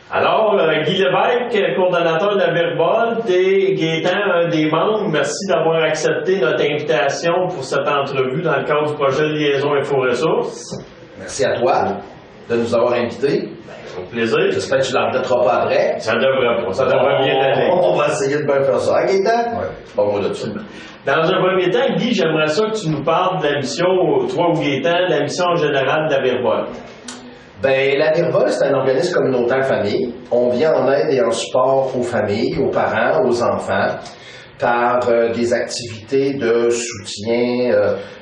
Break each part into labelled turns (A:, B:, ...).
A: Alors, Guy Lévesque, coordonnateur de la Virvolt, et Gaétan, un des membres, merci d'avoir accepté notre invitation pour cette entrevue dans le cadre du projet de liaison Info-Ressources.
B: Merci à toi de nous avoir invités.
A: Avec plaisir.
B: J'espère que tu ne l'embêteras pas après.
A: Ça devrait pas. Ça devrait bien aller.
B: On va essayer de bien faire ça. Gaétan?
C: Ouais.
B: Bon, moi, là-dessus.
A: Dans un premier temps, Guy, j'aimerais ça que tu nous parles de la mission, toi ou Gaétan, de la mission générale de la Virvolt.
B: Ben, la Virvolt, c'est un organisme communautaire famille. On vient en aide et en support aux familles, aux parents, aux enfants, par des activités de soutien,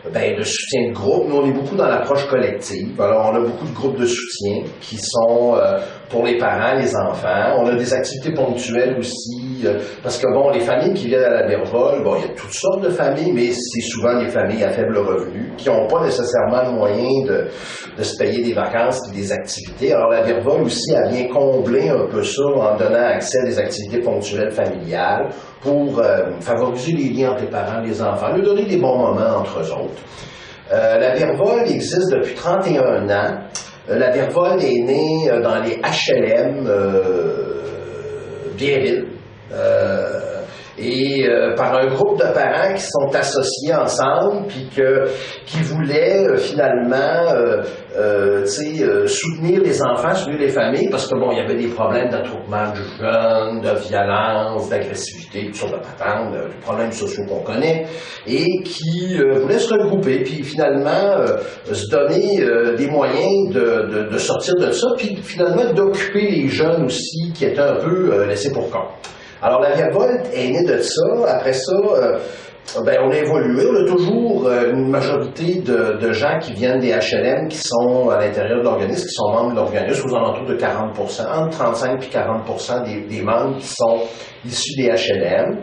B: de groupe. Nous, on est beaucoup dans l'approche collective. Alors, on a beaucoup de groupes de soutien qui sont pour les parents, les enfants. On a des activités ponctuelles aussi, parce que, bon, les familles qui viennent à la Virvolt, bon, il y a toutes sortes de familles, mais c'est souvent des familles à faible revenu, qui n'ont pas nécessairement le moyen de se payer des vacances et des activités. Alors, la Virvolt aussi, elle vient combler un peu ça en donnant accès à des activités ponctuelles familiales pour favoriser les liens entre les parents et les enfants, leur donner des bons moments entre eux autres. La Virvolt existe depuis 31 ans. La Virvolt est née dans les HLM Bienville et par un groupe de parents qui sont associés ensemble puis qui voulaient finalement soutenir les enfants, soutenir les familles parce que bon, il y avait des problèmes d'attroupement de jeunes, de violence, d'agressivité, toutes sortes de patentes, des problèmes sociaux qu'on connaît et qui voulaient se regrouper puis finalement se donner des moyens de sortir de ça puis finalement d'occuper les jeunes aussi qui étaient un peu laissés pour compte. Alors, la Virvolt est née de ça. Après ça, on a évolué. On a toujours une majorité de gens qui viennent des HLM, qui sont à l'intérieur de l'organisme, qui sont membres de l'organisme, aux alentours de 40%, entre 35 et 40% des membres qui sont issus des HLM.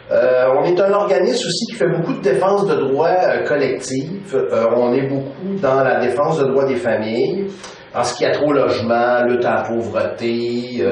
B: On est un organisme aussi qui fait beaucoup de défense de droits collectifs. On est beaucoup dans la défense de droits des familles. Parce qu'il y a trop de logement, lutte à la pauvreté,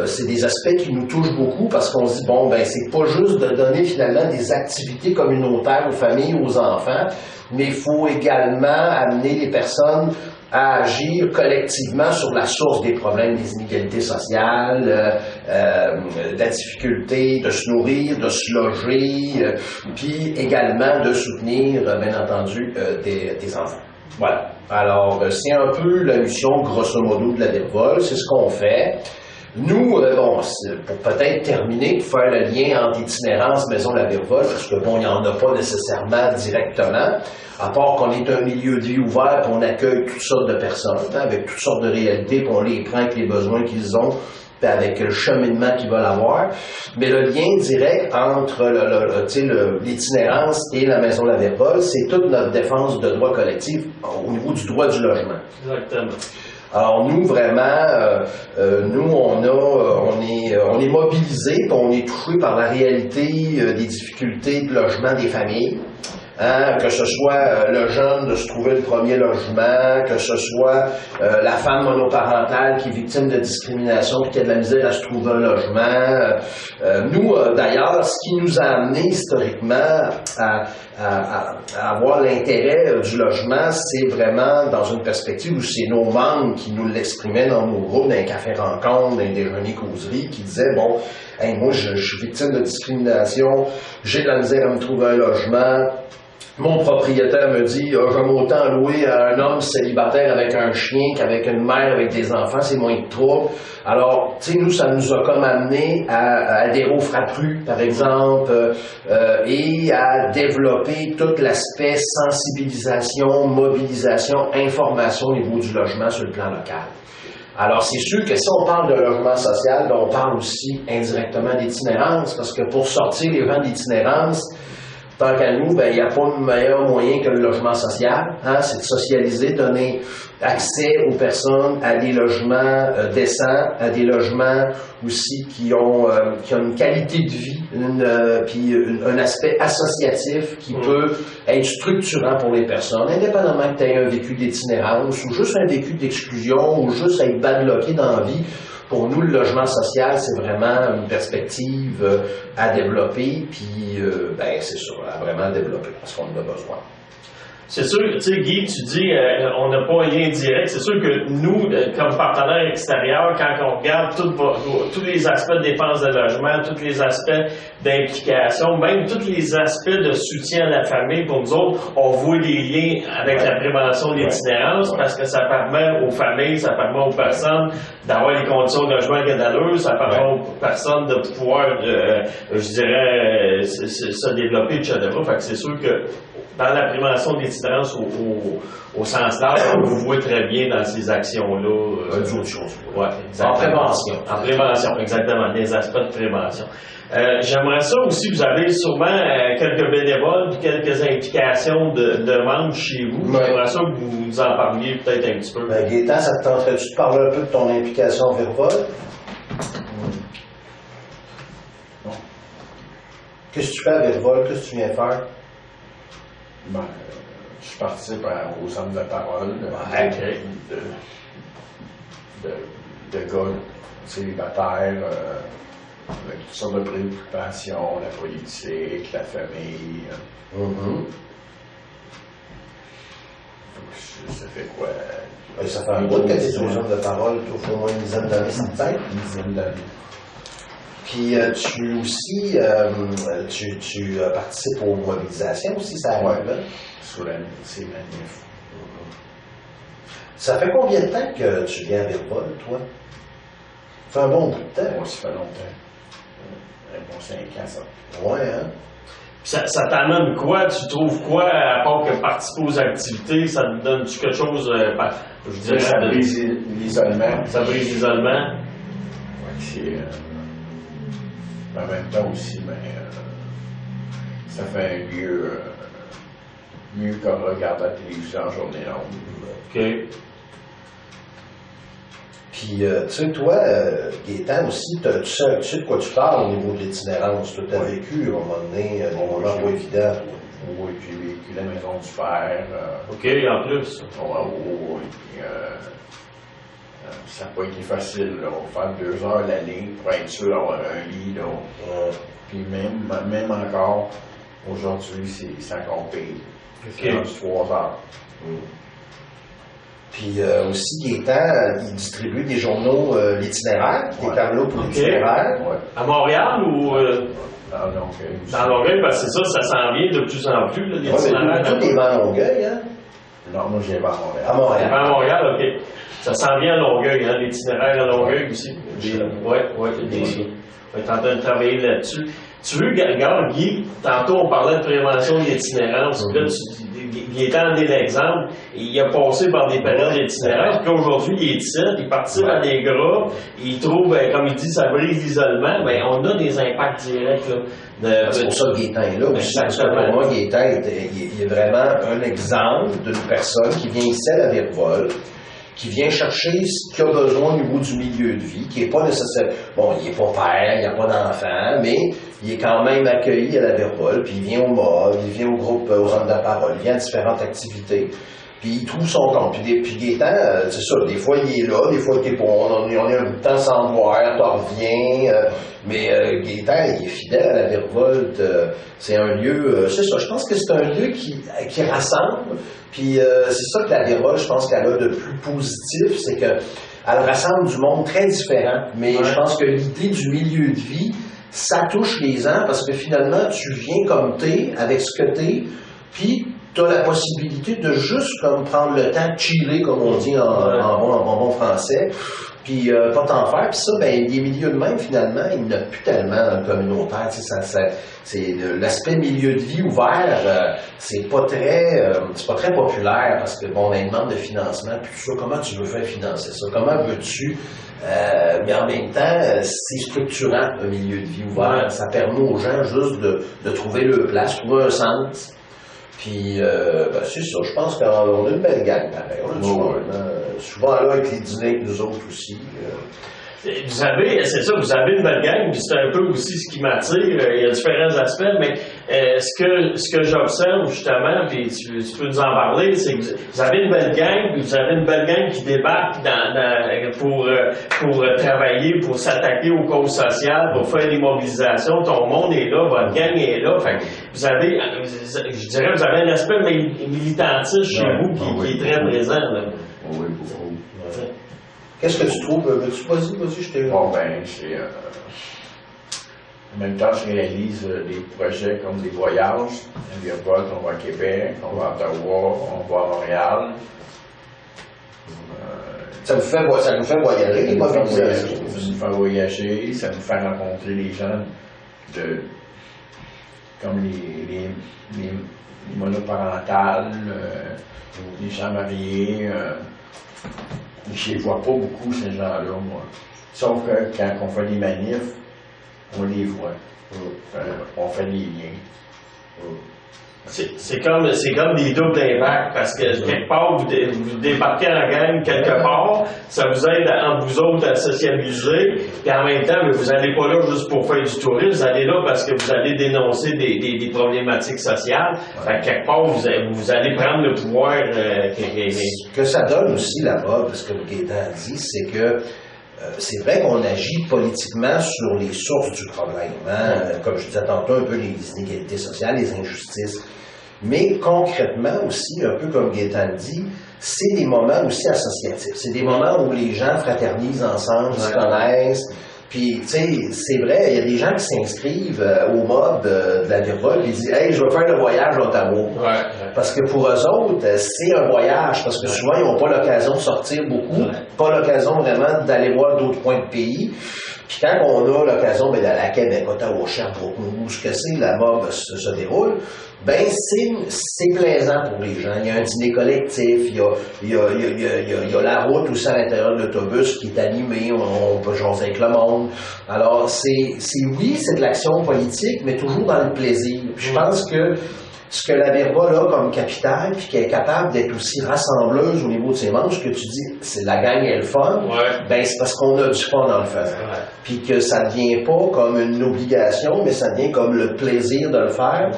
B: c'est des aspects qui nous touchent beaucoup parce qu'on se dit, bon, ben c'est pas juste de donner finalement des activités communautaires aux familles, aux enfants, mais il faut également amener les personnes à agir collectivement sur la source des problèmes des inégalités sociales, de la difficulté de se nourrir, de se loger, puis également de soutenir, bien entendu, des enfants. Voilà. Alors, c'est un peu la mission, grosso modo, de la Virvolt. C'est ce qu'on fait. Nous, pour peut-être terminer, pour faire le lien entre itinérance, maison, la Virvolt, parce que bon, il n'y en a pas nécessairement directement, à part qu'on est un milieu de vie ouvert, puis on accueille toutes sortes de personnes, avec toutes sortes de réalités, puis on les prend avec les besoins qu'ils ont, puis avec le cheminement qu'ils veulent avoir. Mais le lien direct entre l'itinérance et la maison de la Virvolt, c'est toute notre défense de droits collectifs au niveau du droit du logement.
A: Exactement.
B: Alors nous, vraiment, on est mobilisés, puis on est touchés par la réalité des difficultés de logement des familles. Que ce soit le jeune de se trouver le premier logement, que ce soit la femme monoparentale qui est victime de discrimination et qui a de la misère à se trouver un logement. Nous, d'ailleurs, ce qui nous a amené historiquement à avoir l'intérêt du logement, c'est vraiment dans une perspective où c'est nos membres qui nous l'exprimaient dans nos groupes, dans les cafés-rencontres, dans les déjeuners-causeries, qui disaient, bon, hey, moi, je suis victime de discrimination, j'ai de la misère à me trouver un logement. Mon propriétaire me dit, j'aime autant louer à un homme célibataire avec un chien qu'avec une mère avec des enfants, c'est moins de trouble. Alors, tu sais, nous, ça nous a comme amené à adhérer au FRAPRU, par exemple, et à développer tout l'aspect sensibilisation, mobilisation, information au niveau du logement sur le plan local. Alors, c'est sûr que si on parle de logement social, ben, on parle aussi indirectement d'itinérance, parce que pour sortir les gens d'itinérance, tant qu'à nous, ben, il n'y a pas de meilleur moyen que le logement social. Hein? C'est de socialiser, donner accès aux personnes à des logements décents, à des logements aussi qui ont une qualité de vie, puis un aspect associatif qui peut être structurant pour les personnes, indépendamment que tu aies un vécu d'itinérance ou juste un vécu d'exclusion ou juste être badlocké dans la vie. Pour nous, le logement social, c'est vraiment une perspective à développer, puis c'est ça, à vraiment développer, parce qu'on en a besoin.
A: C'est sûr, tu sais, Guy, tu dis on n'a pas un lien direct. C'est sûr que nous, comme partenaires extérieurs, quand on regarde tous les aspects de dépenses de logement, tous les aspects d'implication, même tous les aspects de soutien à la famille, pour nous autres, on voit des liens avec la prévention de l'itinérance parce que ça permet aux familles, ça permet aux personnes d'avoir les conditions de logement qui d'allure, ça permet aux personnes de pouvoir, je dirais, se développer, etc. Fait que c'est sûr que dans la prévention de l'itinérance au sens large, on vous voit très bien dans ces actions-là.
B: D'autres choses.
A: Ouais, exactement.
B: En prévention.
A: En prévention, exactement. Des aspects de prévention. J'aimerais ça aussi, vous avez sûrement quelques bénévoles, quelques implications de membres chez vous.
B: Ouais.
A: J'aimerais ça que vous nous en parliez peut-être un petit peu.
C: Ben, Gaétan, ça te tenterait-tu de parler un peu de ton implication en Virvol?
B: Non.
C: Qu'est-ce que tu fais à Virvol? Qu'est-ce que tu viens faire?
B: Ben, je participe au centre de parole de gars célibataires avec toutes sortes de préoccupations, la politique, la famille. Ça fait quoi?
C: Ben, ça fait un bout que tu es sur le centre de parole, au moins une dizaine d'années, ça te tête?
B: Une dizaine d'années.
C: Puis tu aussi, tu participes aux mobilisations aussi, ça arrive, là?
B: Sur ces manifs.
C: Ça fait combien de temps que tu viens à Virvol, toi? Ça fait un bon bout de temps.
B: Moi, ça fait longtemps. Un bon 5 ans, ça.
C: Ouais, hein?
A: Ça t'amène quoi? Tu trouves quoi à part que participer aux activités? Ça te donne-tu quelque chose, je dirais,
B: Ça brise l'isolement.
A: Ça brise l'isolement?
B: Ouais, c'est... en même temps aussi, mais ça fait un mieux comme regarder la télévision en journée longue.
A: OK.
C: Puis, tu sais, toi, Gaétan aussi, tu sais de quoi tu parles au niveau de l'itinérance. Tu as vécu, à un moment donné, des moments pas évidents.
B: Oui, puis j'ai vécu la maison du père.
A: OK, en plus.
B: Oui, puis ça n'a pas été facile, là. Faire 2 heures la ligne pour être sûr d'avoir un lit, là. Puis même encore, aujourd'hui, c'est encore pire. C'est rendu 3 heures.
C: Puis aussi, Gaétan, il distribue des journaux, l'itinéraire, des tableaux pour l'itinéraire.
B: Ouais.
A: À Montréal ou
B: Dans
A: dans Longueuil? Parce que c'est ça s'en vient de plus en plus, là,
C: Ouais,
A: l'itinéraire.
C: mais tout est à Longueuil, hein?
B: Non, moi, j'ai pas à Montréal.
C: À Montréal.
A: À Montréal, OK. Ça s'en vient à Longueuil, hein, l'itinéraire à Longueuil aussi. Oui, on est en train de travailler là-dessus. Tu veux, regarde, Guy, tantôt on parlait de prévention de l'itinérance. Là, Gaétan en est l'exemple. Il a passé par des périodes d'itinérance. Puis aujourd'hui, il est ici, il participe à des groupes. Il trouve, comme il dit, ça brise l'isolement. Ben, on a des impacts directs. Là,
C: C'est pour ça que Gaétan est là aussi. Parce que pour moi, Gaétan il est vraiment un exemple d'une personne qui vient ici à la Virvol, qui vient chercher ce qu'il a besoin au niveau du milieu de vie, qui n'est pas nécessaire. Bon, il n'est pas père, il n'y a pas d'enfant, mais il est quand même accueilli à la Virvol, puis il vient au MOB, il vient au groupe, aux hommes de la parole, il vient à différentes activités, puis il trouve son compte. Puis Gaétan, c'est ça, des fois il est là, des fois il est pas. On est un bout de temps sans le voir, t'en reviens, mais Gaétan, il est fidèle à la Virvol. C'est un lieu, c'est ça, je pense que c'est un lieu qui rassemble. Puis c'est ça que la Virvol, je pense qu'elle a de plus positif, c'est qu'elle rassemble du monde très différent. Mais je pense que l'idée du milieu de vie, ça touche les gens parce que finalement, tu viens comme t'es, avec ce que t'es, puis tu as la possibilité de juste comme prendre le temps de chiller, comme on dit en bon français, puis pas t'en faire. Puis ça, ben, les milieux de même, finalement, il n'y en a plus tellement dans le communautaire. C'est l'aspect milieu de vie ouvert, c'est pas très populaire parce que, bon, on a une demande de financement, puis tout ça, comment tu veux faire financer ça? Comment veux-tu? Mais en même temps, c'est structurant, un milieu de vie ouvert. Ça permet aux gens juste de trouver leur place, trouver un sens. Puis, ben, c'est ça, je pense qu'on a une belle gang, pareil. On a du fun, souvent là avec les dîners avec nous autres aussi.
A: Vous avez, c'est ça, vous avez une belle gang, puis c'est un peu aussi ce qui m'attire. Il y a différents aspects, mais ce que j'observe justement, puis tu peux nous en parler, c'est que vous avez une belle gang, puis vous avez une belle gang qui débarque pour travailler, pour s'attaquer aux causes sociales, pour faire des mobilisations. Ton monde est là, votre gang est là. Fait que vous avez, je dirais, vous avez un aspect militantiste chez vous qui est très présent. Là.
D: Oui, beaucoup.
C: Qu'est-ce que tu trouves? Vas-y, je t'ai...
D: Bon, ben, en même temps, je réalise des projets comme des voyages. On va à Québec, on va à Ottawa, on va à Montréal.
C: Ça nous fait voyager, les mobilisations.
D: Ça nous fait voyager, ça nous fait rencontrer les gens comme les monoparentales, les gens mariés. Je ne les vois pas beaucoup, ces gens-là, moi. Sauf que quand on fait des manifs, on les voit. On fait des liens.
A: C'est comme des doubles d'impact, parce que quelque part, vous débarquez en gang quelque part, ça vous aide entre vous autres à sociabiliser, puis en même temps, vous n'allez pas là juste pour faire du tourisme, vous allez là parce que vous allez dénoncer des problématiques sociales. Fait que quelque part, vous allez prendre le pouvoir.
C: Ce que ça donne aussi là-bas, parce que Gaétan a dit, c'est que c'est vrai qu'on agit politiquement sur les sources du problème, hein? Comme je disais tantôt, un peu les inégalités sociales, les injustices. Mais concrètement aussi, un peu comme Gaétan dit, c'est des moments aussi associatifs. C'est des moments où les gens fraternisent ensemble, se connaissent. Puis, tu sais, c'est vrai, il y a des gens qui s'inscrivent au mob de la Virvole et disent « Hey, je veux faire le voyage à Ottawa. » Parce que pour eux autres, c'est un voyage, parce que souvent, ils n'ont pas l'occasion de sortir beaucoup, pas l'occasion vraiment d'aller voir d'autres coins de pays. Puis quand on a l'occasion d'aller à Québec, Ottawa, Sherbrooke, où ce que c'est, la mob se déroule, ben c'est plaisant pour les gens. Il y a un dîner collectif, il y a la route aussi à l'intérieur de l'autobus qui est animée, on peut jaser avec le monde. Alors, oui, c'est de l'action politique, mais toujours dans le plaisir. Puis je pense que ce que la Virvole a comme capitale, puis qu'elle est capable d'être aussi rassembleuse au niveau de ses membres, ce que tu dis, c'est la gang et le fun, ben c'est parce qu'on a du fun dans le faisant. Puis que ça ne devient pas comme une obligation, mais ça devient comme le plaisir de le faire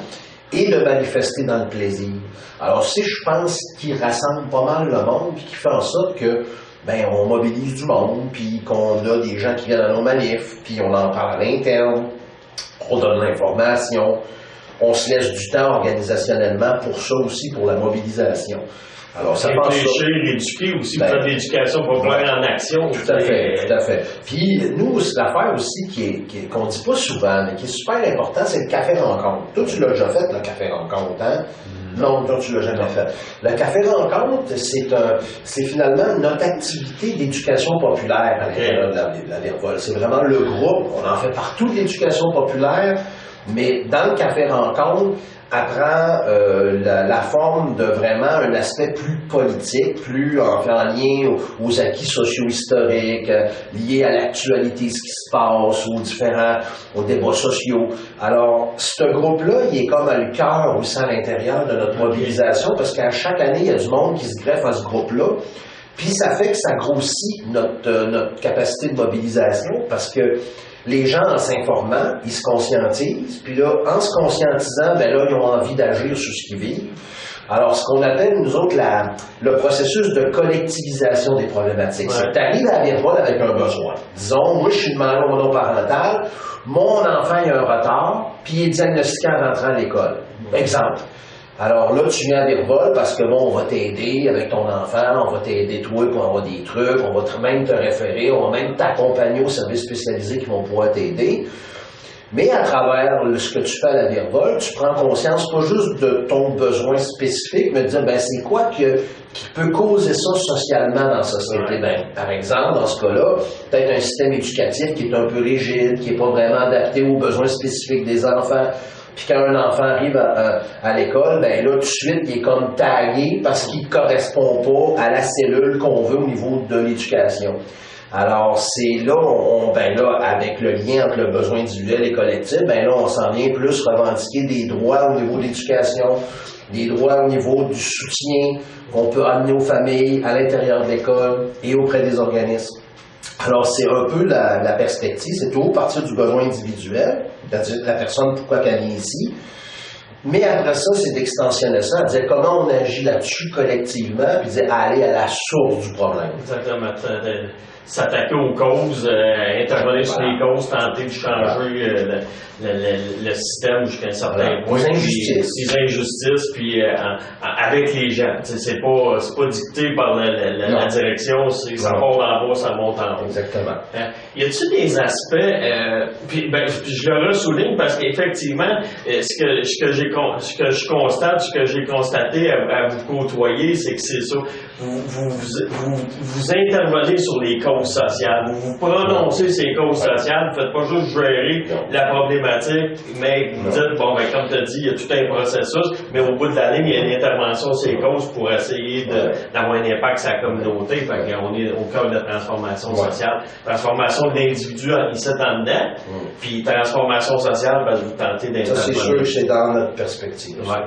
C: et de manifester dans le plaisir. Alors, je pense qu'il rassemble pas mal le monde, puis qu'il fait en sorte que, ben, on mobilise du monde, puis qu'on a des gens qui viennent à nos manifs, puis on en parle à l'interne, on donne l'information, on se laisse du temps organisationnellement pour ça aussi, pour la mobilisation. Alors, ça passe
A: réfléchir, éduquer aussi, faire de l'éducation populaire en action.
C: Tout à fait. Puis, nous, l'affaire aussi qu'on dit pas souvent, mais qui est super important, c'est le café rencontre. Toi, tu l'as déjà fait, le café rencontre, hein? Non, toi, tu l'as jamais fait. Le café rencontre, c'est finalement notre activité d'éducation populaire à l'intérieur de la Virvole. C'est vraiment le groupe. On en fait partout de l'éducation populaire, mais dans le café rencontre, apprend la forme de vraiment un aspect plus politique, plus en lien aux acquis socio-historiques, liés à l'actualité, ce qui se passe, aux débats sociaux. Alors, ce groupe-là, il est comme le cœur aussi à l'intérieur de notre mobilisation, parce qu'à chaque année, il y a du monde qui se greffe à ce groupe-là. Puis ça fait que ça grossit notre capacité de mobilisation, parce que les gens, en s'informant, ils se conscientisent, puis là, en se conscientisant, ben là, ils ont envie d'agir sur ce qu'ils vivent. Alors, ce qu'on appelle, nous autres, le processus de collectivisation des problématiques. C'est que tu arrives à la Virvole avec un besoin. Disons, moi, je suis une maman monoparentale, mon enfant, il a un retard, puis il est diagnostiqué en rentrant à l'école. Exemple. Alors là, tu viens à Virvole parce que bon, on va t'aider avec ton enfant, on va t'aider toi pour avoir des trucs, on va même te référer, on va même t'accompagner aux services spécialisés qui vont pouvoir t'aider. Mais à travers ce que tu fais à la Virvole, tu prends conscience pas juste de ton besoin spécifique, mais de dire, ben c'est quoi qui peut causer ça socialement dans la société? Ben, par exemple, dans ce cas-là, peut-être un système éducatif qui est un peu rigide, qui n'est pas vraiment adapté aux besoins spécifiques des enfants. Puis quand un enfant arrive à l'école, ben là, tout de suite, il est comme tagué parce qu'il ne correspond pas à la cellule qu'on veut au niveau de l'éducation. Alors, c'est là, avec le lien entre le besoin individuel et collectif, ben là, on s'en vient plus revendiquer des droits au niveau de l'éducation, des droits au niveau du soutien qu'on peut amener aux familles, à l'intérieur de l'école et auprès des organismes. Alors, c'est un peu la perspective, c'est toujours partir du besoin individuel, c'est-à-dire la personne, pourquoi qu'elle vient ici. Mais après ça, c'est d'extensionner ça, à dire comment on agit là-dessus collectivement, puis dire aller à la source du problème.
A: Exactement. S'attaquer aux causes, intervenir sur les causes, tenter de changer le système jusqu'à un certain point.
C: Les injustices.
A: Les injustices, puis avec les gens. C'est pas dicté par la direction, ça part en bas, ça monte en haut.
C: Exactement.
A: Y a-t-il des aspects, puis je le ressouligne parce qu'effectivement, ce que je constate, ce que j'ai constaté à vous côtoyer, c'est que c'est ça. Vous intervenez sur les causes sociales, vous prononcez ces causes sociales, vous ne faites pas juste gérer la problématique, mais vous dites, bon, ben, comme tu as dit, il y a tout un processus, mais au bout de la ligne, il y a une intervention sur ces causes pour essayer d'avoir un impact sur la communauté. Fait qu'on est au cœur de la transformation sociale. Transformation de l'individu ici en dedans, puis transformation sociale, ben, vous tentez d'intervenir.
C: Ça, c'est sûr que c'est dans notre perspective.
A: Ouais,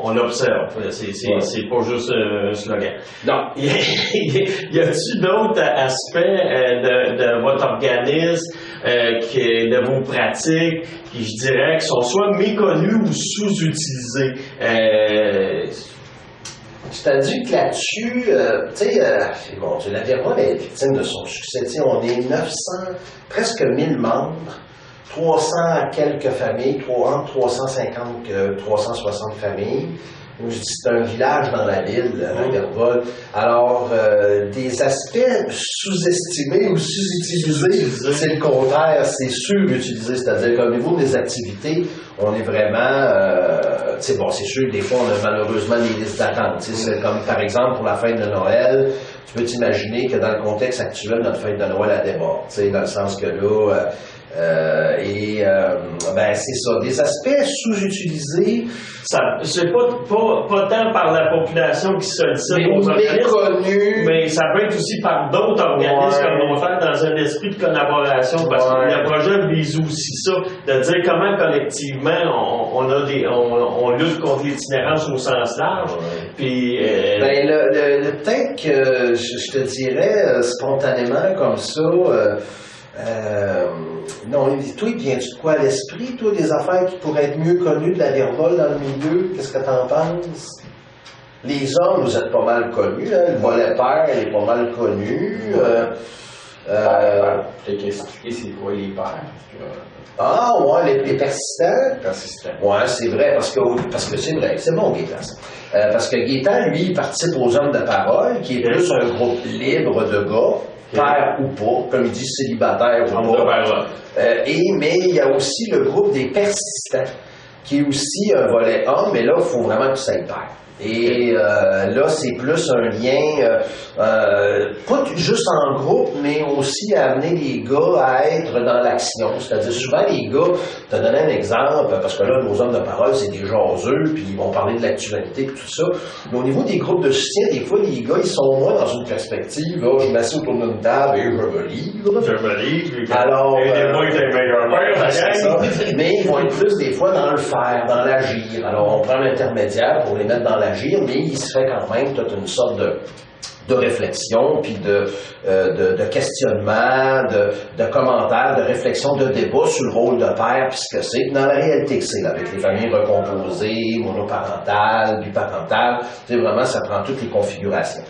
A: on l'observe. C'est pas juste un slogan. Donc, y a-t-il d'autres aspects de votre organisme, de vos pratiques, qui, je dirais, qui sont soit méconnus ou sous-utilisés?
C: C'est-à-dire que là-dessus, la Vermont est victime de son succès. T'sais, on est 900, presque 1000 membres, 300 à quelques familles, entre 350 et 360 familles. C'est un village dans la ville, Vervol. Alors, des aspects sous-estimés ou sous-utilisés, c'est le contraire, c'est surutilisé. C'est-à-dire qu'au niveau des activités, on est vraiment... c'est sûr, des fois, on a malheureusement des listes d'attente. C'est comme, par exemple, pour la fête de Noël, tu peux t'imaginer que dans le contexte actuel, notre fête de Noël, elle déborde. Dans le sens que là... c'est ça, des aspects sous-utilisés.
A: C'est pas tant par la population qui sollicite aux organismes, mais ça peut être aussi par d'autres organismes communautaires dans un esprit de collaboration, parce que le projet vise aussi ça, de dire comment collectivement on lutte contre l'itinérance au sens large. Puis,
C: peut-être que je te dirais spontanément comme ça. Non, toi, viens-tu de quoi à l'esprit, toi, des affaires qui pourraient être mieux connues de la Vervol dans le milieu? Qu'est-ce que t'en penses? Les hommes, vous êtes pas mal connus, hein? Le volet père, il est pas mal connu.
D: Peut-être expliquer c'est quoi les pères.
C: Les persistants?
D: Persistants.
C: Ouais, c'est vrai, parce que c'est vrai, c'est bon, Gaétan. Parce que Gaétan, lui, il participe aux hommes de parole, qui est plus un groupe libre de gars. Père ou pas, comme il dit, célibataire ou pas. Mais il y a aussi le groupe des persistants, qui est aussi un volet homme, mais là, il faut vraiment que ça aille père. Et là, c'est plus un lien, pas juste en groupe, mais aussi à amener les gars à être dans l'action. C'est-à-dire, souvent, les gars, te donner un exemple, parce que là, nos hommes de parole, c'est des jaseux, puis ils vont parler de l'actualité et tout ça. Mais au niveau des groupes de soutien, des fois, les gars, ils sont moins dans une perspective, là, je m'assieds autour d'une table et je me livre.
A: Je me livre.
C: Alors,
A: mais
C: ils vont être plus, des fois, dans le faire, dans l'agir. Alors, on prend l'intermédiaire pour les mettre dans l'agir, mais il se fait quand même toute une sorte de réflexion, puis de questionnement, de commentaires, de réflexion, de débat sur le rôle de père, puis ce que c'est. Dans la réalité que c'est, avec les familles recomposées, monoparentales, biparentales, vraiment, ça prend toutes les configurations.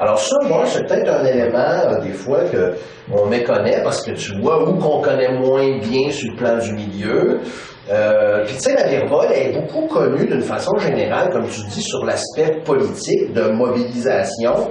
C: Alors ça, moi, c'est peut-être un élément, des fois, qu'on méconnaît, parce que tu vois où qu'on connaît moins bien sur le plan du milieu. Puis tu sais, la Vervol est beaucoup connue d'une façon générale, comme tu dis, sur l'aspect politique de mobilisation.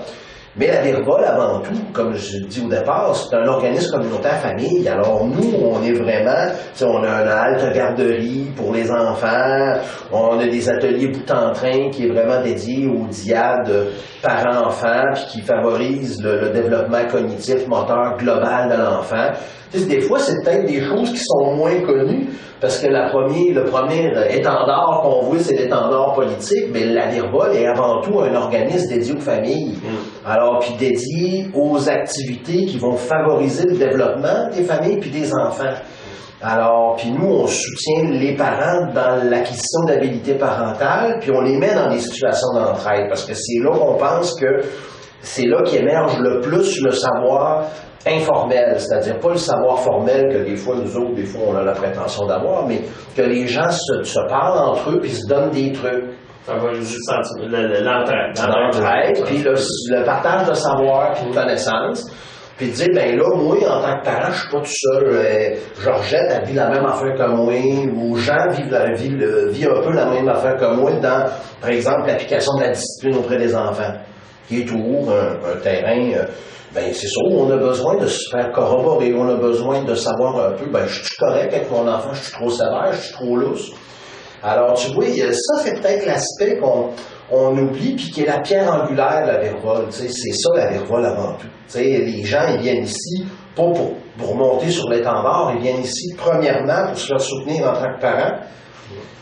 C: Mais la Vervol, avant tout, comme je le dis au départ, c'est un organisme communautaire famille. Alors nous, on est vraiment, tu sais, on a une halte garderie pour les enfants, on a des ateliers bout en train qui est vraiment dédié au diade parents-enfants, puis qui favorise le développement cognitif, moteur global de l'enfant. Tu sais, des fois, c'est peut-être des choses qui sont moins connues, parce que le premier étendard qu'on voit, c'est l'étendard politique, mais la Vervol est avant tout un organisme dédié aux familles. Alors, puis dédié aux activités qui vont favoriser le développement des familles puis des enfants. Alors, puis nous, on soutient les parents dans l'acquisition d'habilité parentale, puis on les met dans des situations d'entraide, parce que c'est là qu'on pense que c'est là qu'émerge le plus le savoir informel, c'est-à-dire pas le savoir formel que des fois nous autres, des fois on a la prétention d'avoir, mais que les gens se parlent entre eux puis se donnent des trucs.
A: Ça va juste l'entraide.
C: L'entraide, puis le partage de savoir puis de connaissances. Puis de dire, ben là, moi, en tant que parent, je suis pas tout seul. Georgette, elle vit la même affaire que moi, ou Jean vit un peu la même affaire que moi dans, par exemple, l'application de la discipline auprès des enfants, qui est toujours un terrain, ben c'est sûr, on a besoin de se faire corroborer, on a besoin de savoir un peu, ben je suis correct avec mon enfant, je suis trop sévère, je suis trop lousse. Alors, tu vois, ça, c'est peut-être l'aspect qu'on oublie, puis qui est la pierre angulaire de la Virvole. C'est ça, la Virvole, avant tout. T'sais, les gens, ils viennent ici, pas pour monter sur l'étendard, ils viennent ici, premièrement, pour se faire soutenir en tant que parents.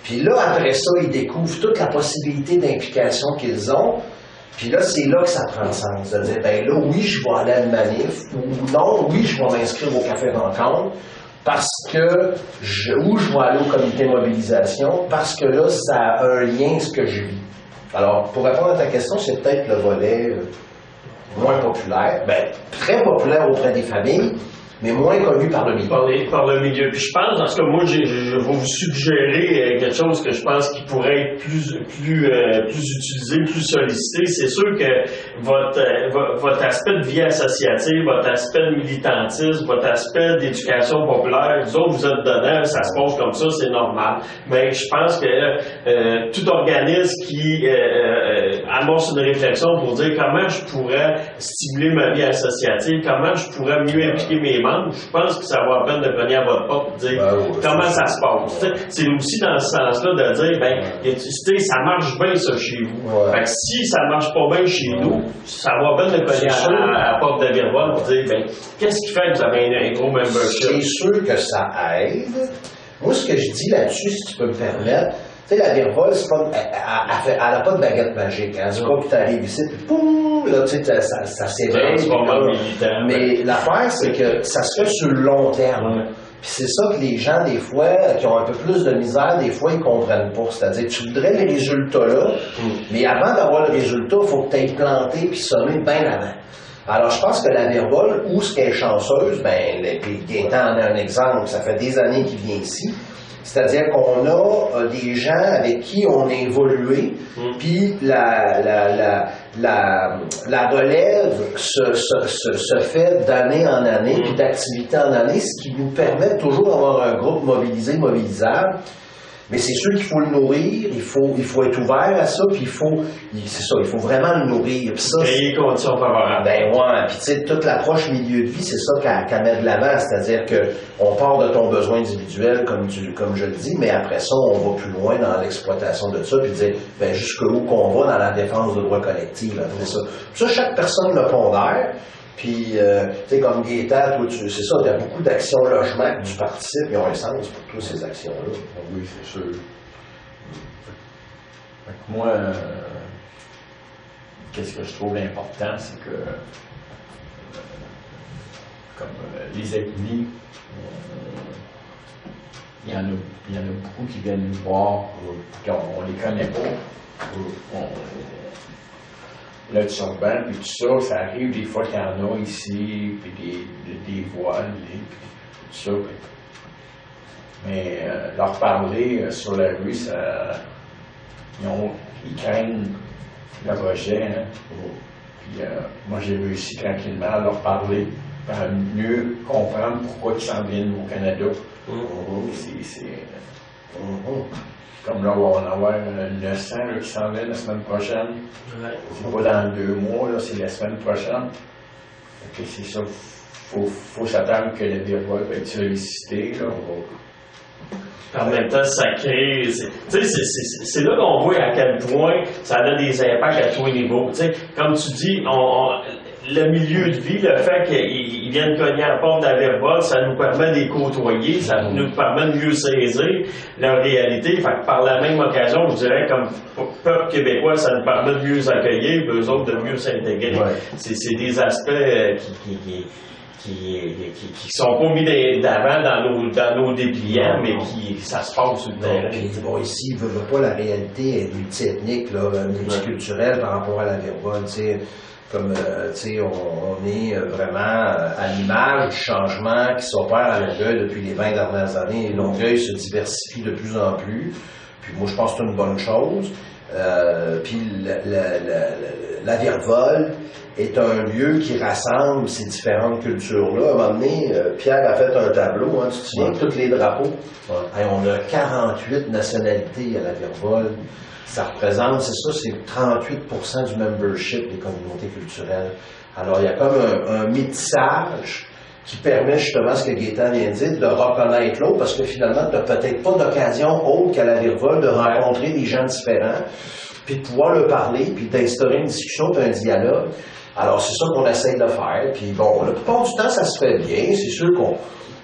C: Puis là, après ça, ils découvrent toute la possibilité d'implication qu'ils ont. Puis là, c'est là que ça prend sens. De dire, ben là, oui, je vais aller à une manif, ou non, oui, je vais m'inscrire au café rencontre, parce que je vais aller au comité de mobilisation, parce que là, ça a un lien avec ce que je vis. Alors, pour répondre à ta question, c'est peut-être le volet moins populaire, ben, très populaire auprès des familles, mais moins connu par le milieu.
A: Par le milieu. Puis je pense, en tout cas, moi, je vais vous suggérer quelque chose que je pense qui pourrait être plus utilisé, plus sollicité. C'est sûr que votre aspect de vie associative, votre aspect de militantisme, votre aspect d'éducation populaire, vous autres, vous êtes dedans, ça se passe comme ça, c'est normal. Mais je pense que tout organisme qui amorce une réflexion pour dire comment je pourrais stimuler ma vie associative, comment je pourrais mieux impliquer mes membres, je pense que ça vaut la peine de venir à votre porte et dire comment ça se passe. C'est aussi dans ce sens-là de dire, ça marche bien ça chez vous.
C: Ouais.
A: Fait que si ça marche pas bien chez nous, ça vaut la peine de venir à la porte de Virvole pour dire, qu'est-ce qui fait que vous avez un gros membership?
C: C'est sûr que ça aide. Moi, ce que je dis là-dessus, si tu peux me permettre, tu sais, la Virvole, elle n'a pas de baguette magique. Hein. C'est pas que tu arrives ici, puis poum, là, tu sais, ça s'éveille. Mais l'affaire, c'est que ça se fait sur le long terme. Puis c'est ça que les gens, des fois, qui ont un peu plus de misère, des fois, ils comprennent pas. C'est-à-dire, tu voudrais les résultats là, mais avant d'avoir le résultat, il faut que tu ailles planter puis semer bien avant. Alors, je pense que la Virvole, où ce qu'elle est chanceuse, puis Gaétan en est un exemple, ça fait des années qu'il vient ici. C'est-à-dire qu'on a des gens avec qui on a évolué, puis la relève se fait d'année en année, puis d'activité en année, ce qui nous permet toujours d'avoir un groupe mobilisé, mobilisable. Mais c'est sûr qu'il faut le nourrir, il faut être ouvert à ça, puis il faut vraiment le nourrir. Puis ça,
A: créer les conditions favorables.
C: Ben ouais, puis tu sais, toute l'approche milieu de vie, c'est ça qu'elle met de l'avant, c'est-à-dire qu'on part de ton besoin individuel, comme je le dis, mais après ça, on va plus loin dans l'exploitation de ça, puis dire, jusqu'où qu'on va dans la défense de droits collectifs, là, ça. Ça, chaque personne le pondère. Puis, tu sais, comme Gaétan, toi, c'est ça, il y a beaucoup d'actions logement que tu participes, ils ont un sens pour toutes ces actions-là.
D: Oui, c'est sûr. Fait que moi, qu'est-ce que je trouve important, c'est que, comme les ethnies, il y en a beaucoup qui viennent nous voir, puis on les connaît pas. L'aide urbaine, puis tout ça, ça arrive des fois qu'il y en a ici, puis des voiles, puis tout ça. Mais leur parler sur la rue, ils craignent le rejet. Hein. Puis moi, j'ai réussi tranquillement à leur parler, à mieux comprendre pourquoi ils s'en viennent au Canada. Comme là, on va en avoir 900 qui s'en viennent la semaine prochaine. C'est pas dans 2 mois, là, c'est la semaine prochaine. Okay, c'est ça. Faut s'attendre que le Virvole va être sollicité. Là.
A: En même temps, ça crée. C'est là qu'on voit à quel point ça a des impacts à tous les niveaux. T'sais, comme tu dis, le milieu de vie, le fait qu'ils viennent cogner à la porte de la Virvole, ça nous permet de les côtoyer, ça nous permet de mieux saisir leur réalité. Fait que par la même occasion, je dirais, comme peuple québécois, ça nous permet de mieux accueillir, eux autres de mieux s'intégrer.
C: Ouais.
A: C'est des aspects qui sont pas mis d'avant dans nos dépliants, mais ça se passe sur le terrain.
C: Puis bon, ici, il veut pas, la réalité est multiethnique, là, multiculturelle par rapport à la Virvole, tu sais. Comme, tu sais, on est vraiment à l'image du changement qui s'opère à Longueuil depuis les 20 dernières années. Longueuil se diversifie de plus en plus. Puis moi, je pense que c'est une bonne chose. Puis la Virvole est un lieu qui rassemble ces différentes cultures-là. À un moment donné, Pierre a fait un tableau, hein, tu te souviens, de tous les drapeaux. Ouais. Hey, on a 48 nationalités à la Virvole. Ça représente, c'est 38% du membership des communautés culturelles. Alors, il y a comme un métissage qui permet justement, ce que Gaétan vient de dire, de reconnaître l'autre, parce que finalement, tu n'as peut-être pas d'occasion autre qu'à la Virvole de rencontrer des gens différents, puis de pouvoir leur parler, puis d'instaurer une discussion, puis un dialogue. Alors, c'est ça qu'on essaye de faire. Puis bon, la plupart du temps, ça se fait bien. C'est sûr qu'on,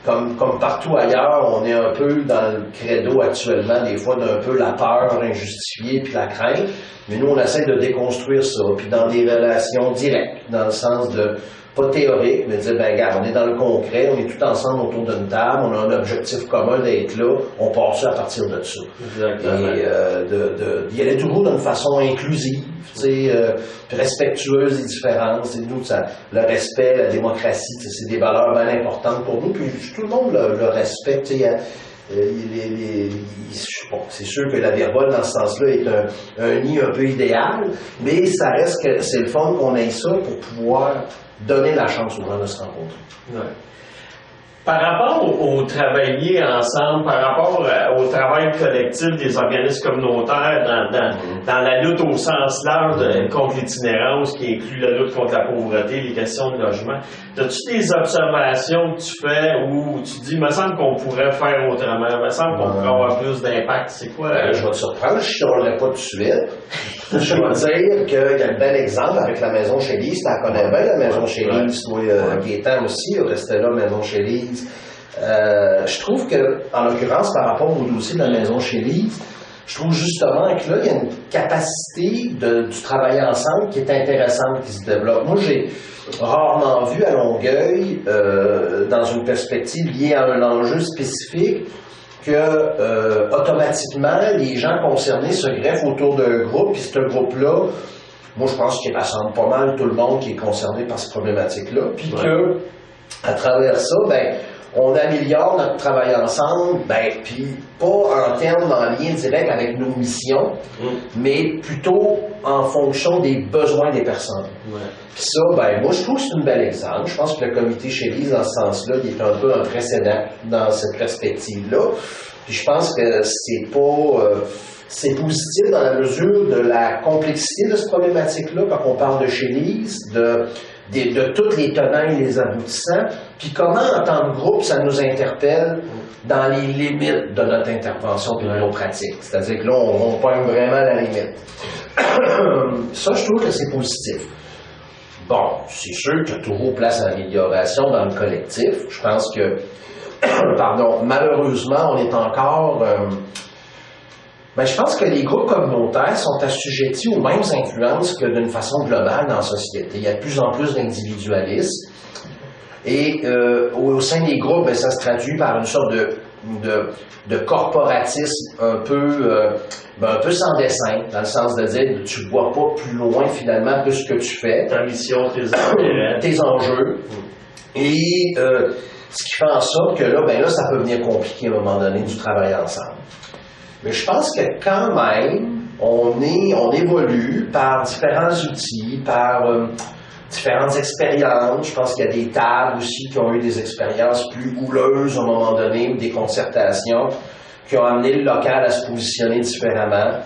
C: comme partout ailleurs, on est un peu dans le credo actuellement, des fois, d'un peu la peur injustifiée puis la crainte. Mais nous, on essaie de déconstruire ça, puis dans des relations directes, dans le sens de, pas théorique, mais de dire, ben regarde, on est dans le concret, on est tout ensemble autour d'une table, on a un objectif commun d'être là, on part ça à partir de ça. Exactement. Et d'y aller toujours d'une façon inclusive, tu sais, respectueuse des différences. Et nous, ça, le respect, la démocratie, c'est des valeurs bien importantes pour nous, puis tout le monde le respecte, tu sais. Bon, c'est sûr que la Virvole, dans ce sens-là, est un nid un peu idéal, mais ça reste que c'est le fun qu'on ait ça pour pouvoir donner la chance aux gens de se rencontrer.
A: Ouais. Par rapport au travailler ensemble, par rapport au travail collectif des organismes communautaires dans la lutte au sens large contre l'itinérance, qui inclut la lutte contre la pauvreté, les questions de logement, as-tu des observations que tu fais où tu dis, il me semble qu'on pourrait faire autrement, il me semble qu'on pourrait avoir plus d'impact? C'est quoi?
C: Je vais te surprendre, je ne parlerai pas tout de suite. Je vais dire qu'il y a un bel exemple avec la Maison chez Lise. Tu la connais bien, la Maison chez Lise. Toi, Gaétan aussi, restait là, Maison chez Lise. Je trouve que, en l'occurrence, par rapport au dossier de la Maison chez Lise, je trouve justement que là, il y a une capacité du travail ensemble qui est intéressante, qui se développe. Moi, j'ai rarement vu à Longueuil, dans une perspective liée à un enjeu spécifique, que automatiquement, les gens concernés se greffent autour d'un groupe, puis ce groupe-là, moi, je pense qu'il rassemble pas mal tout le monde qui est concerné par cette problématique-là, puis que, à travers ça, ben, on améliore notre travail ensemble, ben, puis pas en termes en lien direct avec nos missions, mais plutôt en fonction des besoins des personnes. Puis ça, ben, moi, je trouve que c'est un bel exemple. Je pense que le comité chez Lise, dans ce sens-là, il est un peu un précédent dans cette perspective-là. Puis je pense que c'est pas... c'est positif dans la mesure de la complexité de cette problématique-là, quand on parle de chez Lise, de tous les tenants et les aboutissants, puis comment, en tant que groupe, ça nous interpelle dans les limites de notre intervention et de nos pratiques. C'est-à-dire que là, on pointe vraiment la limite. Ça, je trouve que c'est positif. Bon, c'est sûr qu'il y a toujours place à l'amélioration dans le collectif. Je pense que, pardon, malheureusement, on est encore... Ben, je pense que les groupes communautaires sont assujettis aux mêmes influences que d'une façon globale dans la société. Il y a de plus en plus d'individualisme. Et au sein des groupes, ben, ça se traduit par une sorte de corporatisme un peu sans dessein, dans le sens de dire que tu ne vois pas plus loin finalement que ce que tu fais.
A: Ta mission, tes
C: enjeux. Et ce qui fait en sorte que là, ça peut venir compliqué à un moment donné du travail ensemble. Mais je pense que quand même, on évolue par différents outils, par différentes expériences. Je pense qu'il y a des tables aussi qui ont eu des expériences plus houleuses à un moment donné, ou des concertations qui ont amené le local à se positionner différemment.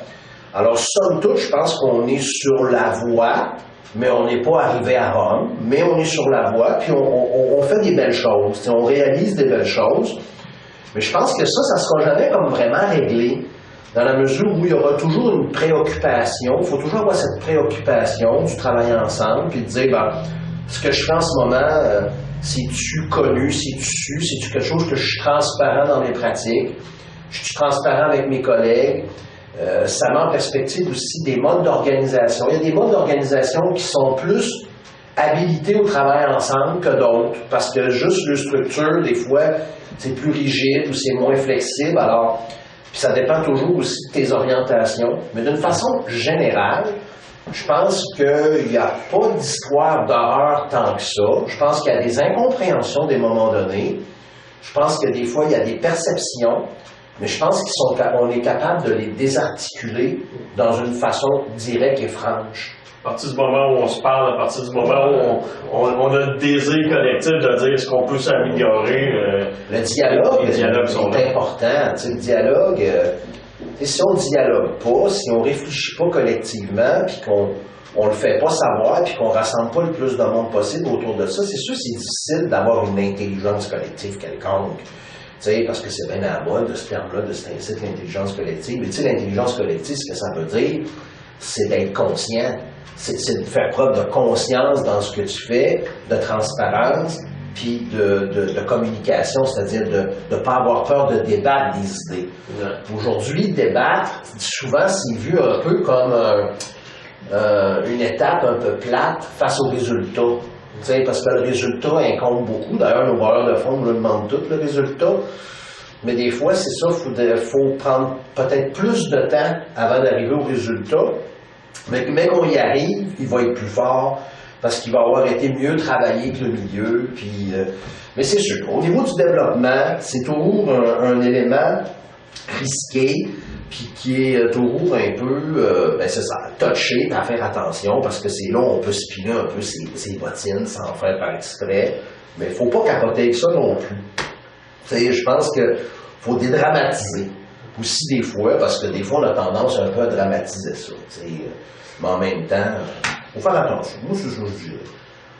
C: Alors, somme toute, je pense qu'on est sur la voie, mais on n'est pas arrivé à Rome, mais on est sur la voie, puis on fait des belles choses, on réalise des belles choses. Mais je pense que ça ne sera jamais comme vraiment réglé, dans la mesure où il y aura toujours une préoccupation. Il faut toujours avoir cette préoccupation du travail ensemble, puis de dire, ben, ce que je fais en ce moment, c'est-tu connu, c'est-tu su, c'est-tu quelque chose que je suis transparent dans mes pratiques, je suis transparent avec mes collègues. Ça met en perspective aussi des modes d'organisation. Il y a des modes d'organisation qui sont plus habilités au travail ensemble que d'autres, parce que juste le structure, des fois, c'est plus rigide ou c'est moins flexible, alors, puis ça dépend toujours aussi de tes orientations, mais d'une façon générale, je pense qu'il n'y a pas d'histoire d'horreur tant que ça. Je pense qu'il y a des incompréhensions des moments donnés. Je pense que des fois, il y a des perceptions, mais je pense qu'on est capable de les désarticuler dans une façon directe et franche.
A: À partir du moment où on se parle, à partir du moment où on a le désir collectif de dire est-ce qu'on peut s'améliorer.
C: Le dialogue,
A: les dialogues sont
C: est important. Tu sais, le dialogue, si on ne dialogue pas, si on ne réfléchit pas collectivement, puis qu'on ne le fait pas savoir, puis qu'on ne rassemble pas le plus de monde possible autour de ça, c'est sûr que c'est difficile d'avoir une intelligence collective quelconque. Tu sais, parce que c'est bien à la mode de ce terme-là, de cet incite l'intelligence collective. Mais tu sais, l'intelligence collective, ce que ça veut dire, c'est d'être conscient. C'est de faire preuve de conscience dans ce que tu fais, de transparence, puis de communication, c'est-à-dire de ne pas avoir peur de débattre des idées. Aujourd'hui, débattre, souvent, c'est vu un peu comme une étape un peu plate face au résultat. Tu sais, parce que le résultat incombe beaucoup. D'ailleurs, nos bailleurs de fonds nous le demandent tout, le résultat. Mais des fois, c'est ça, faut prendre peut-être plus de temps avant d'arriver au résultat. Mais qu'on y arrive, il va être plus fort parce qu'il va avoir été mieux travaillé que le milieu. Puis, mais c'est sûr, au niveau du développement, c'est toujours un élément risqué puis qui est toujours un peu, c'est ça, touché, à faire attention parce que c'est là où on peut spinner un peu ses bottines sans faire par exprès. Mais il ne faut pas capoter avec ça non plus. Tu sais, je pense qu'il faut dédramatiser aussi des fois, parce que des fois, on a tendance un peu à dramatiser ça. Mais en même temps, il faut faire attention. Moi, c'est ce que je dirais.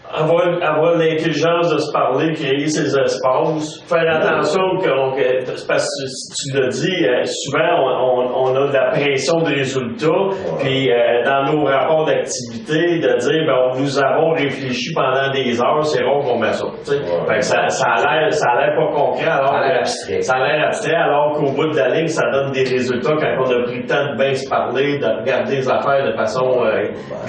A: Avoir l'intelligence de se parler, créer ses espaces, faire attention parce que tu l'as dit, souvent on a de la pression de résultats, puis dans nos rapports d'activité, de dire nous avons réfléchi pendant des heures, c'est rare qu'on met ça. Fait que ça a l'air pas concret, alors ça a l'air abstrait, alors qu'au bout de la ligne, ça donne des résultats quand on a pris le temps de bien se parler, de regarder les affaires de façon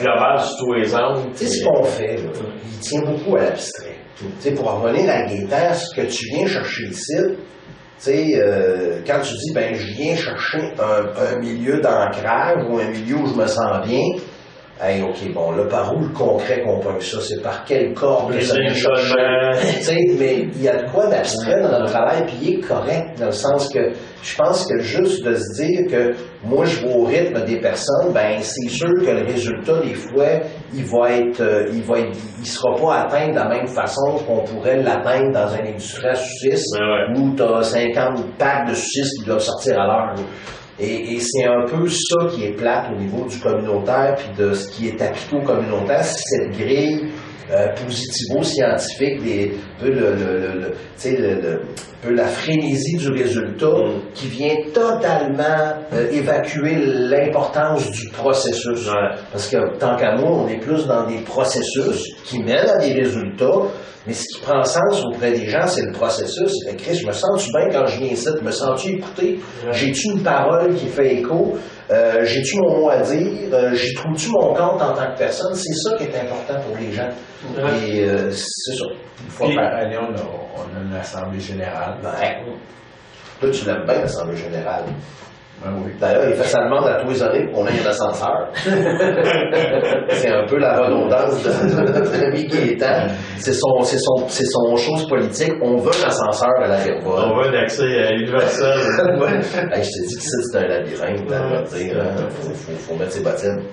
A: globale sur tous les angles.
C: Tu sais ce qu'on fait, là, il tient beaucoup à l'abstrait. Tu sais, pour revenir à Gaétan, ce que tu viens chercher ici, tu sais, quand tu dis, je viens chercher un milieu d'ancrage ou un milieu où je me sens bien, hey, OK, bon, là, par où le concret qu'on pogne ça? C'est par quel corps que ça vient chercher? Tu sais, mais il y a de quoi d'abstrait dans notre travail, puis il est correct, dans le sens que je pense que juste de se dire que moi, je vais au rythme des personnes, c'est sûr que le résultat, des fois, il sera pas atteint de la même façon qu'on pourrait l'atteindre dans une industrie à saucisses, où tu as 50 packs de saucisses qui doivent sortir à l'heure. Et c'est un peu ça qui est plate au niveau du communautaire puis de ce qui est appliqué au communautaire, c'est cette grille positivo-scientifique, peu la frénésie du résultat qui vient totalement évacuer l'importance du processus. Parce que tant qu'à moi, on est plus dans des processus qui mènent à des résultats, mais ce qui prend sens auprès des gens, c'est le processus. Chris, je me sens-tu bien quand je viens ici? Me sens-tu écouté? J'ai-tu une parole qui fait écho? J'ai-tu mon mot à dire? J'y trouve-tu mon compte en tant que personne? C'est ça qui est important pour les gens. Et c'est ça.
D: Une fois par année, on a une assemblée générale.
C: Toi, tu l'aimes bien, l'assemblée générale.
D: Oui.
C: D'ailleurs, il fait sa demande à tous les années qu'on ait un ascenseur. C'est un peu la redondance de notre ami Gaétan. C'est son chose politique. On veut un ascenseur à la Vervolle.
A: On veut un accès universel.
C: Je te dis que c'est un labyrinthe, faut mettre ses bottines.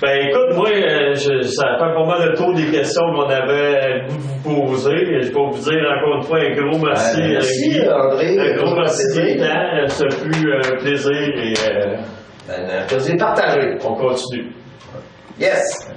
A: Écoute, moi, ça fait pas mal le tour des questions qu'on avait le goût de vous poser. Je peux vous dire encore une fois un gros merci.
C: Merci, André.
A: Un gros merci, Gaétan. Ça fut un plaisir et
C: un plaisir partagé.
A: On continue.
C: Yes!